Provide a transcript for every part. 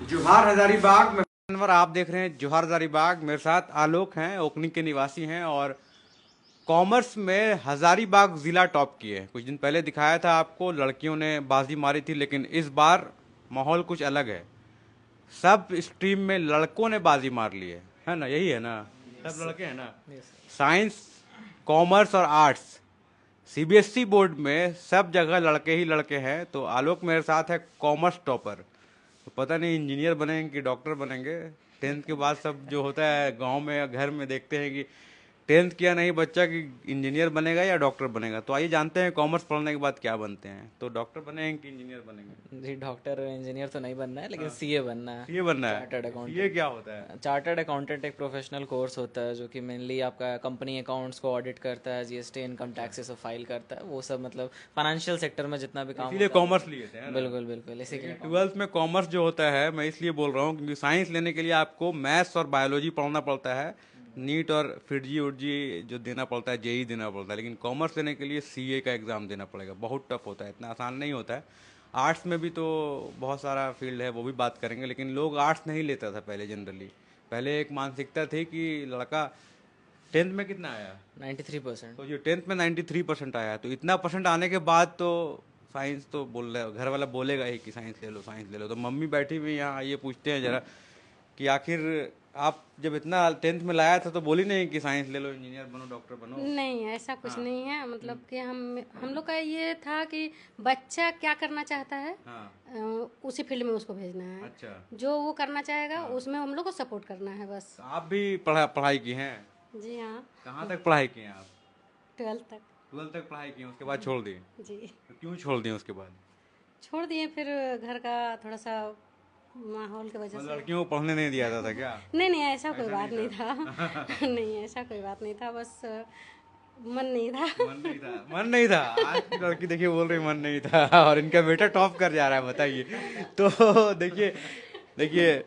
जोहार हजारीबाग में अनवर, आप देख रहे हैं जोहार हजारीबाग। मेरे साथ आलोक हैं, ओखनी के निवासी हैं और कॉमर्स में हजारीबाग जिला टॉप किए हैं। कुछ दिन पहले दिखाया था आपको, लड़कियों ने बाजी मारी थी, लेकिन इस बार माहौल कुछ अलग है। सब स्ट्रीम में लड़कों ने बाजी मार ली है ना? यही है ना? सब लड़के हैं ना? साइंस, कॉमर्स और आर्ट्स, सीबीएसई बोर्ड में सब जगह लड़के ही लड़के हैं। तो आलोक मेरे साथ है, कॉमर्स टॉपर। तो पता नहीं इंजीनियर बनेंगे कि डॉक्टर बनेंगे। टेंथ के बाद सब जो होता है गांव में या घर में, देखते हैं कि टेंथ किया नहीं बच्चा कि इंजीनियर बनेगा या डॉक्टर बनेगा। तो आइए जानते हैं कॉमर्स पढ़ने के बाद क्या बनते हैं। तो डॉक्टर बनेंगे कि इंजीनियर बनेंगे? जी, डॉक्टर और इंजीनियर तो नहीं बनना है, लेकिन हाँ, सीए बनना है। सीए बनना है। Chartered CA accountant. क्या होता है? चार्टर्ड अकाउंटेंट एक प्रोफेशनल कोर्स होता है जो कि मेनली आपका कंपनी अकाउंट्स को ऑडिट करता है, जीएसटी इनकम अच्छा, टैक्सेस फाइल करता है, वो सब मतलब फाइनेंशियल सेक्टर में जितना भी काम इसीलिए होता है वो कॉमर्स सब। लिए थे, है ना? बिल्कुल बिल्कुल, इसी के लेकिन लिए कॉमर्स। ट्वेल्थ में कॉमर्स जो होता है, मैं इसलिए बोल रहा हूँ क्योंकि साइंस लेने के लिए आपको मैथ्स और बायोलॉजी पढ़ना पड़ता है। नीट और फिटजी उटजी जो देना पड़ता है, जेई देना पड़ता है। लेकिन कॉमर्स लेने के लिए सीए का एग्ज़ाम देना पड़ेगा। बहुत टफ होता है, इतना आसान नहीं होता है। आर्ट्स में भी तो बहुत सारा फील्ड है, वो भी बात करेंगे। लेकिन लोग आर्ट्स नहीं लेता था पहले जनरली। पहले एक मानसिकता थी कि लड़का टेंथ में कितना आया? 93%। तो जो टेंथ में 93% आया, तो इतना परसेंट आने के बाद तो साइंस तो बोल रहे, घर वाला बोलेगा ही कि साइंस ले लो, साइंस ले लो। तो मम्मी बैठी हुई यहाँ, ये पूछते हैं जरा कि आखिर आप जब इतना टेंथ में लाया था तो बोली नहीं कि साइंस ले लो, इंजीनियर बनो, डॉक्टर बनो? नहीं, ऐसा कुछ हाँ। नहीं है। मतलब कि हम लोग का ये था कि बच्चा क्या करना चाहता है, हाँ। उसी फील्ड में उसको भेजना है। अच्छा। जो वो करना चाहेगा हाँ, उसमें हम लोग को सपोर्ट करना है बस। तो आप भी पढ़ाई की हैं? जी हाँ। कहाँ तक पढ़ाई की हैं आप? 12th तक। ट्वेल्थ तक पढ़ाई की हैं, उसके बाद छोड़ दिए? जी। तो क्यों छोड़ दिए उसके बाद? छोड़ दिए फिर, घर का थोड़ा सा माहौल की वजह मतलब से। लड़कियों को पढ़ने नहीं दिया जाता था क्या? नहीं नहीं, ऐसा कोई ऐसा नहीं बात नहीं था? था। नहीं, ऐसा कोई बात नहीं था, बस मन नहीं था। मन नहीं था, मन नहीं था। आज की लड़की देखिए बोल रही मन नहीं था और इनका बेटा टॉप कर जा रहा है, बताइए। तो देखिए, देखिए,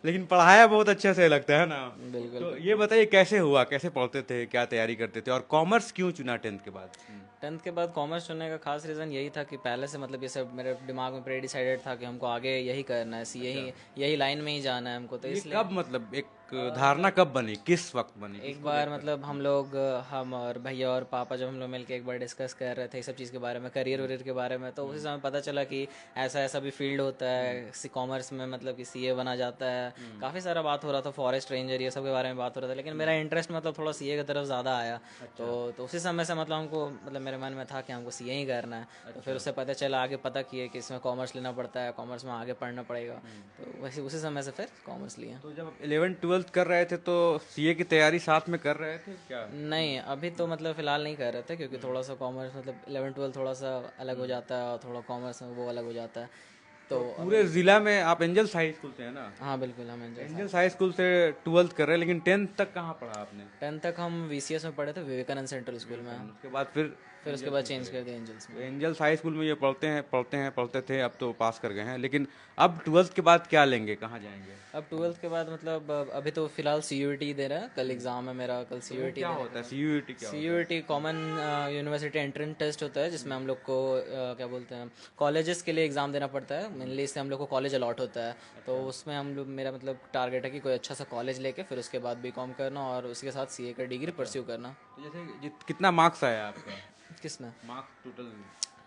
लेकिन पढ़ाया बहुत अच्छे से लगता है ना? बिल्कुल तो ये बिल्कुल। बताइए कैसे हुआ, कैसे पढ़ते थे, क्या तैयारी करते थे और कॉमर्स क्यों चुना टेंथ के बाद? 10th के बाद कॉमर्स चुनने का खास रीज़न यही था कि पहले से मतलब ये सब मेरे दिमाग में प्री डिसाइडेड था कि हमको आगे यही करना है, सी अच्छा, यही यही लाइन में ही जाना है हमको, तो ये इसलिए। कब, मतलब एक धारणा कब बनी, किस वक्त बनी, एक किसको बार देखकर? मतलब हम लोग, हम और भैया और पापा, जब हम लोग मिलके एक बार डिस्कस कर रहे थे इस सब चीज़ के बारे में, करियर वरियर के बारे में, तो उसी समय पता चला कि ऐसा ऐसा भी फील्ड होता है कॉमर्स में, मतलब कि सीए बना जाता है। काफ़ी सारा बात हो रहा था, फॉरेस्ट रेंजर ये सब के बारे में बात हो रहा था, लेकिन मेरा इंटरेस्ट मतलब थोड़ा सीए की तरफ ज़्यादा आया। अच्छा। तो उसी समय से मतलब हमको, मतलब मेरे मन में था कि हमको सीए ही करना है। तो फिर अच्छा। उससे पता चला, आगे पता किए कि इसमें कॉमर्स लेना पड़ता है, कॉमर्स में आगे पढ़ना पड़ेगा। तो वैसे उसी समय से फिर कॉमर्स लिया। तो जब 11th 12th कर रहे थे तो सीए की तैयारी साथ में कर रहे थे क्या? नहीं, अभी तो मतलब फ़िलहाल नहीं कर रहे थे, क्योंकि थोड़ा सा कॉमर्स मतलब 11 12 थोड़ा सा अलग हो जाता है और थोड़ा कॉमर्स में वो अलग हो जाता है। तो तो पूरे अभी। जिला में आप एंजल्स हाई स्कूल से है ना? हाँ बिल्कुल, हम Angel Science. Angels High School से 12th कर रहे हैं, लेकिन 10th तक कहाँ पढ़ा आपने? 10th तक हम वीसीएस में पढ़े थे, विवेकानंद सेंट्रल स्कूल में। विवेकानंद, उसके बाद फिर फिर उसके एंजल्स बाद में चेंज चले कर गए? दिया एंजल्स तो में। एंजल्स हाई स्कूल में ये पढ़ते हैं, पढ़ते हैं, पढ़ते थे, अब तो पास कर गए हैं। लेकिन अब 12th के बाद क्या लेंगे, कहाँ जाएंगे? अब 12th के बाद मतलब अभी तो फ़िलहाल सीयूईटी दे रहा है, कल एग्ज़ाम है मेरा, कल तो वो सीयूईटी क्या देने के होता है, बाद। सीयूईटी क्या होता है? CUET common university entrance test होता है, जिसमें हम लोग को क्या बोलते हैं, कॉलेजेस के लिए एग्ज़ाम देना पड़ता है मेनली। इससे हम लोग को कॉलेज अलॉट होता है। तो अच्छा। उसमें हम लोग, मेरा मतलब टारगेट है कि कोई अच्छा सा कॉलेज लेके फिर उसके बाद बीकॉम करना और उसके साथ सीए का डिग्री अच्छा, परस्यू करना। तो जैसे कितना मार्क्स आया आपका? किसमें? Marks total?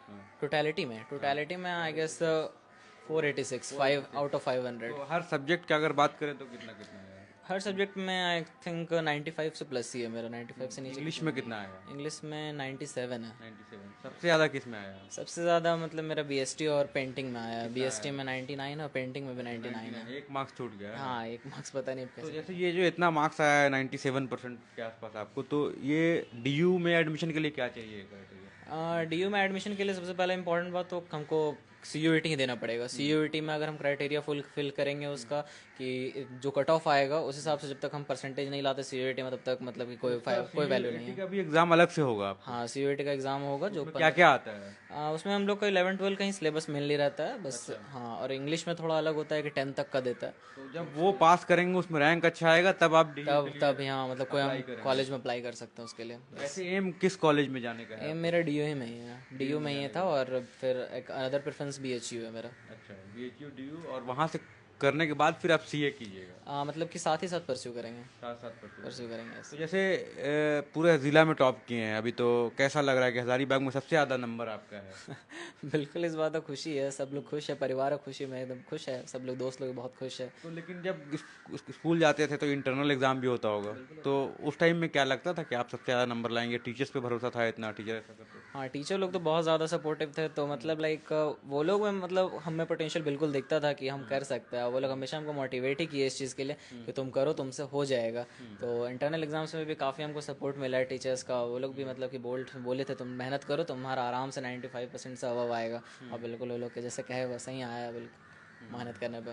हाँ। टोटलिटी में, हाँ। टोटलिटी में आई गेस 486, 5 आउट ऑफ 500। तो हर सब्जेक्ट की अगर बात करें तो कितना कितना है? हर सब्जेक्ट में आई थिंक 95 से प्लस ही है मेरा, 95 से नीचे इंग्लिश किसी में में कितना नहीं। आया? इंग्लिश में 97 है। 97। सबसे ज़्यादा किस में आया? सबसे ज़्यादा मतलब मेरा बीएसटी और पेंटिंग में आया है। कितना बीएसटी आया? में 99 और पेंटिंग में भी 99 है। 99, एक मार्क्स छूट गया है ना? हाँ, एक मार्क्स पता नहीं अब तो कैसे जैसे कटा। ये जो इतना मार्क्स आया है 97% के आसपास आपको, तो ये डीयू में एडमिशन के लिए क्या चाहिए क्राइटेरिया? डीयू में एडमिशन के लिए सबसे पहले इंपॉर्टेंट बात तो हमको सीयूईटी ही देना पड़ेगा। सीयूईटी में अगर हम क्राइटेरिया फुल फिल करेंगे उसका, कि जो कट ऑफ आएगा उस हिसाब से, जब तक हम परसेंटेज नहीं लाते सीयूईटी में, तब तक मतलब कि तो कोई उसका कोई वैल्यू नहीं सीयूईटी है। का भी एग्ज़ाम अलग से होगा आपको? हाँ, सीयूईटी का एग्ज़ाम होगा जो उसमें क्या 15। क्या आता है? उसमें हम लोग को 11 12 का ही सिलेबस मिल नहीं रहता है बस। अच्छा। हाँ, और इंग्लिश में थोड़ा अलग होता है कि 10 तक का देता है। तो जब वो पास करेंगे, उसमें रैंक अच्छा आएगा, तब आप डीयू के तब लिए तब यहाँ मतलब कोई अप्लाई हम करेंगे? कॉलेज में अप्लाई कर सकते हैं उसके लिए बस। वैसे एम किस कॉलेज में जाने का है एम आपका? मेरा डीयू ही में ही है, डीयू डीयू में में ही जाने था, का? और फिर एक अदर प्रेफरेंस बीएचयू है मेरा। अच्छा, बीएचयू डीयू, और वहाँ से करने के बाद फिर आप सीए कीजिएगा, मतलब कि साथ ही साथ परस्यू करेंगे, साथ साथ परस्यू। परस्यू करेंगे तो जैसे पूरे ज़िला में टॉप किए हैं अभी, तो कैसा लग रहा है कि हज़ारीबाग में सबसे ज़्यादा नंबर आपका है? बिल्कुल, इस बात का खुशी है, सब लोग खुश है, परिवार खुशी में एकदम खुश है, सब लोग दोस्त लोग बहुत खुश है। तो लेकिन जब स्कूल जाते थे तो इंटरनल एग्ज़ाम भी होता होगा, तो उस टाइम में क्या लगता था कि आप सबसे ज़्यादा नंबर लाएंगे? टीचर्स पे भरोसा था इतना, टीचर ऐसा करते थे? हाँ, टीचर लोग तो बहुत ज़्यादा सपोर्टिव थे, तो मतलब लाइक वो लोग में मतलब हमें पोटेंशियल बिल्कुल दिखता था कि हम कर सकते हैं। वो लोग हमेशा हमको मोटिवेट ही किए इस चीज़ के लिए कि तुम करो, तुमसे हो जाएगा। तो इंटरनल एग्जाम्स में भी काफ़ी हमको सपोर्ट मिला है टीचर्स का। वो लोग भी मतलब कि बोले थे तुम मेहनत करो, तुम्हारा आराम से 95% से अबव आएगा। और बिल्कुल वो लोग के जैसे कहे वैसे ही आया, बिल्कुल मेहनत करने पर।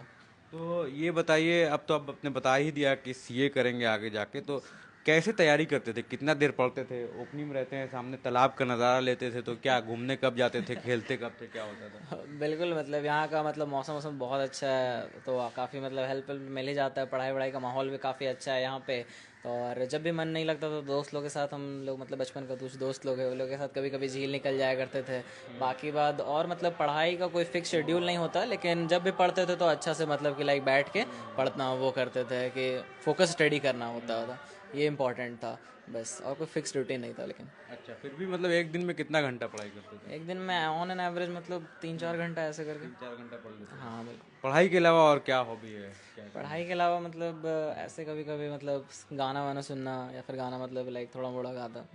तो ये बताइए, अब तो अब आपने बता ही दिया कि सीए करेंगे आगे जाके, तो कैसे तैयारी करते थे? कितना देर पढ़ते थे? ओपनिंग में रहते हैं, सामने तालाब का नज़ारा लेते थे, तो क्या घूमने कब जाते थे, खेलते कब थे, क्या होता था? बिल्कुल, मतलब यहाँ का मतलब मौसम बहुत अच्छा है, तो काफ़ी मतलब हेल्प मिल ही जाता है। पढ़ाई वढ़ाई का माहौल भी काफ़ी अच्छा है यहाँ पे। तो और जब भी मन नहीं लगता तो दोस्त लोग के साथ हम लोग मतलब बचपन का कुछ दोस्त लोग हैं, वो लोग के साथ कभी कभी झील निकल जाया करते थे। बाकी बात और मतलब पढ़ाई का कोई फिक्स शेड्यूल नहीं होता, लेकिन जब भी पढ़ते थे तो अच्छा से मतलब कि लाइक बैठ के पढ़ना वो करते थे कि फोकस स्टडी करना होता था, ये इम्पोर्टेंट था बस। और कोई फिक्स रूटीन नहीं था। लेकिन अच्छा, फिर भी मतलब एक दिन में कितना घंटा पढ़ाई करते थे? एक दिन में ऑन एन एवरेज मतलब 3-4 घंटा ऐसे करके। 4 घंटा पढ़ लेते थे। हाँ बिल्कुल। पढ़ाई के अलावा और क्या हॉबी है, क्या? पढ़ाई के अलावा मतलब ऐसे कभी कभी मतलब गाना वाना सुनना, या फिर गाना मतलब लाइक थोड़ा मोड़ा गाता।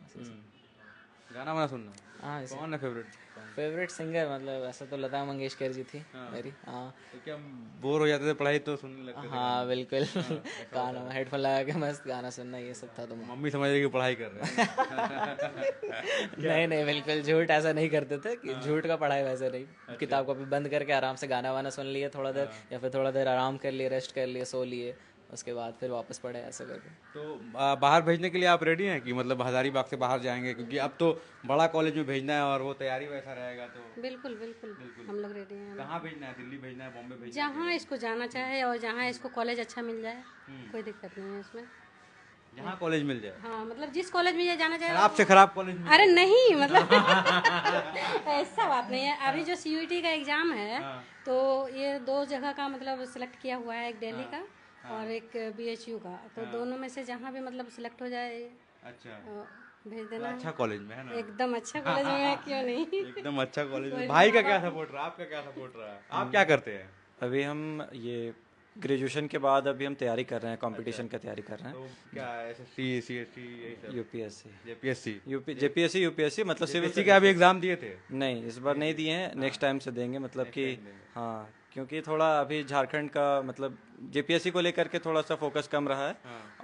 गाना वाना सुनना? हाँ, कौन है फेवरेट? फेवरेट सिंगर मतलब ऐसा तो लता मंगेशकर जी थी मेरी। हाँ तो क्या बोर हो जाते थे पढ़ाई तो सुनने लगते थे? हाँ बिल्कुल। गाना हेडफोन लगा के मस्त गाना सुनना, ये सब था। तो मम्मी समझ रही कि पढ़ाई कर रहे हैं? नहीं नहीं, बिल्कुल झूठ ऐसा नहीं करते थे कि झूठ का पढ़ाई वैसे नहीं। किताब कॉपी बंद करके आराम से गाना वाना सुन लिए थोड़ा देर, या फिर थोड़ा देर आराम कर लिए, रेस्ट कर लिए, सो लिए, उसके बाद फिर वापस पढ़े, ऐसा करके। तो बाहर भेजने के लिए आप रेडी हैं कि मतलब हज़ारीबाग से बाहर जाएंगे? क्योंकि अब तो बड़ा कॉलेज में भेजना है और वो तैयारी वैसा रहेगा, तो बिल्कुल बिल्कुल हम लोग रेडी हैं। कहाँ भेजना है? दिल्ली भेजना है, बॉम्बे भेजना है? जहाँ इसको जाना चाहे और जहाँ इसको कॉलेज अच्छा मिल जाए, कोई दिक्कत नहीं है इसमें। जहाँ कॉलेज मिल जाए। हाँ, मतलब जिस कॉलेज में ये जाना चाहे। खराब से खराब कॉलेज में? अरे नहीं, मतलब ऐसा बात नहीं है। अभी जो सीयूईटी का एग्जाम है, तो ये 2 जगह का मतलब सिलेक्ट किया हुआ है, एक दिल्ली का और एक बीएचयू का। तो दोनों में से जहाँ भी मतलब सिलेक्ट हो जाए, अच्छा, भेज देना। अच्छा कॉलेज में है ना? एकदम अच्छा कॉलेज में है, क्यों नहीं। एकदम अच्छा कॉलेज में। भाई का क्या सपोर्ट रहा, आपका क्या सपोर्ट रहा? आप क्या करते हैं? अभी हम ये ग्रेजुएशन के बाद अभी हम तैयारी कर रहे हैं, कंपटीशन की तैयारी कर रहे हैं। तो क्या एसएससी, सीएससी, यही सब? यूपीएससी, जेपीएससी, जेपीएससी, यूपीएससी मतलब सिविल सीएससी के अभी एग्जाम दिए थे? नहीं, इस बार नहीं दिए हैं, नेक्स्ट टाइम से देंगे। मतलब कि हाँ, क्योंकि थोड़ा अभी झारखंड का मतलब जेपीएससी को लेकर के थोड़ा सा फोकस कम रहा है।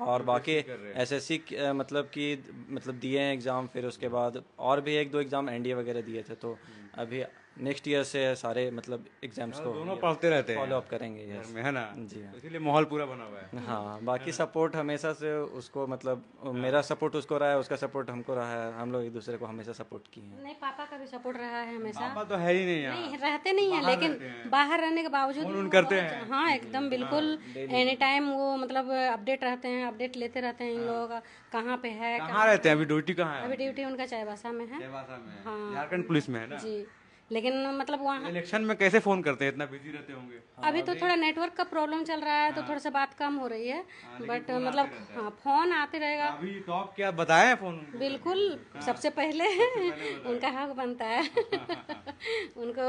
और बाकी एसएससी मतलब कि मतलब दिए हैं एग्ज़ाम, फिर उसके बाद और भी 1-2 एग्ज़ाम एनडीए वगैरह दिए थे। तो अभी नेक्स्ट ईयर से सारे मतलब एग्जाम्स को दोनों पढ़ते रहते हैं फॉलो अप करेंगे। घर में, है ना? जी हाँ। इसीलिए माहौल पूरा बना हुआ है। हाँ, बाकी सपोर्ट हमेशा से उसको मतलब मेरा सपोर्ट उसको रहा है, उसका सपोर्ट हमको रहा है, हम लोग एक दूसरे को हमेशा सपोर्ट किए हैं। नहीं, पापा का भी सपोर्ट रहा है हमेशा। पापा तो है ही नहीं यहाँ। नहीं, रहते नहीं है, लेकिन बाहर रहने के बावजूद फोन वो करते बहुत- हैं? हाँ एकदम बिल्कुल, एनी टाइम वो मतलब अपडेट रहते हैं, अपडेट लेते रहते हैं इन लोगों का, कहाँ पे है। कहाँ रहते हैं अभी? ड्यूटी कहाँ है? अभी ड्यूटी उनका चाईबासा में है। देवासा में है। हाँ। झारखंड पुलिस में है ना? जी, लेकिन मतलब वहाँ इलेक्शन में कैसे फोन करते हैं? इतना बिजी रहते होंगे। अभी तो थोड़ा नेटवर्क का प्रॉब्लम चल रहा है, तो थोड़ा सा बात कम हो रही है, बट मतलब हाँ, फोन आते रहेगा। अभी टॉप क्या बताए फोन उनको? बिल्कुल, सबसे पहले उनका हक बनता है। उनको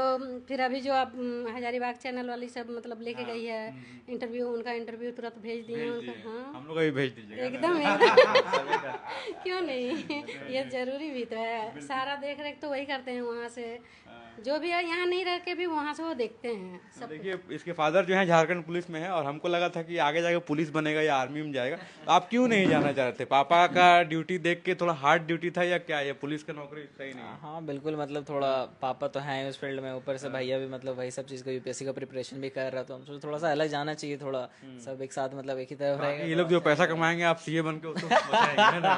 फिर अभी जो आप हजारीबाग चैनल वाली सब मतलब लेके गई है इंटरव्यू, उनका इंटरव्यू तुरंत भेज दिए उनका। हाँ हम लोग अभी भेज दीजिएगा। एकदम एकदम। क्यों नहीं, ये जरूरी भी तो है। सारा देख रेख तो वही करते हैं वहाँ से, जो भी है यहाँ नहीं रह के भी वहाँ से वो देखते हैं सब। देखिए, इसके फादर जो हैं झारखंड पुलिस में है, और हमको लगा था कि आगे जाके पुलिस बनेगा या आर्मी में जाएगा। तो आप क्यों नहीं जाना चाह रहे थे? पापा का ड्यूटी देख के थोड़ा हार्ड ड्यूटी था या क्या? ये पुलिस का नौकरी सही नहीं? हाँ बिल्कुल, मतलब थोड़ा पापा तो हैं उस फील्ड में, ऊपर से भैया भी मतलब वही सब चीज़ का यूपीएससी का प्रिपरेशन भी कर रहा, तो हम सोचे थोड़ा सा अलग जाना चाहिए, थोड़ा सब एक साथ मतलब एक ही तरफ रहेगा। ये लोग जो पैसा कमाएंगे, आप सीए बन के उसको बचाएंगे, है ना?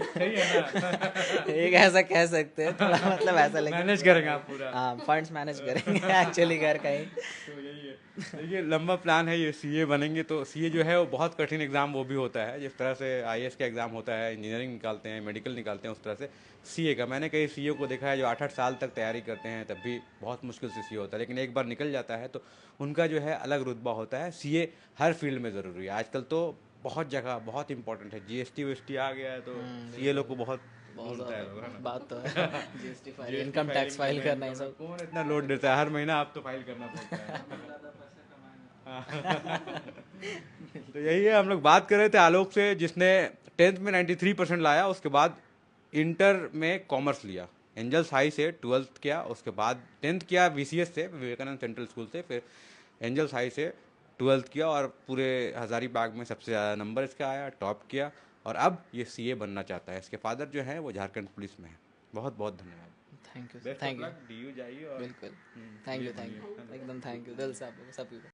सही है ना? एक ऐसा कह सकते हैं, थोड़ा मतलब ऐसा लगे। मैनेज करेंगे आप पूरा। हाँ, फंड्स मैनेज करेंगे एक्चुअली घर का ही। तो यही है। देखिए लंबा प्लान है ये, सीए बनेंगे तो सीए जो है वो बहुत कठिन एग्ज़ाम वो भी होता है, जिस तरह से आईएएस का एग्ज़ाम होता है, इंजीनियरिंग निकालते हैं, मेडिकल निकालते हैं, उस तरह से सीए का मैंने कई सीए को देखा है जो 8-8 साल तक तैयारी करते हैं, तब भी बहुत मुश्किल से सीए होता है, लेकिन एक बार निकल जाता है तो उनका जो है अलग रुतबा होता है। सीए हर फील्ड में ज़रूरी है आजकल, तो बहुत जगह बहुत इंपॉर्टेंट है। जीएसटी वीएसटी आ गया है तो सीए लोग को बहुत ढूंढता है लोग, है ना? बात तो है। GST file, income tax file करना है सब। कौन इतना लोड देता है, हर महीना आप तो फाइल करना पड़ता है। तो यही है, हम लोग बात कर रहे थे आलोक से, जिसने 10th में 93% लाया, उसके बाद इंटर में कॉमर्स लिया, एंजल्स हाई से 12th किया, उसके बाद 10th किया वीसीएस से, विवेकानंद सेंट्रल स्कूल से, फिर एंजल्स हाई से 12th किया और पूरे हज़ारीबाग में सबसे ज़्यादा नंबर इसका आया, टॉप किया और अब ये सीए बनना चाहता है। इसके फादर जो हैं वो झारखंड पुलिस में है। बहुत बहुत धन्यवाद। Thank you best thank of you. Luck, DU जाइए और बिल्कुल, थैंक यू एकदम थैंक यू दिल से आप लोग सभी को।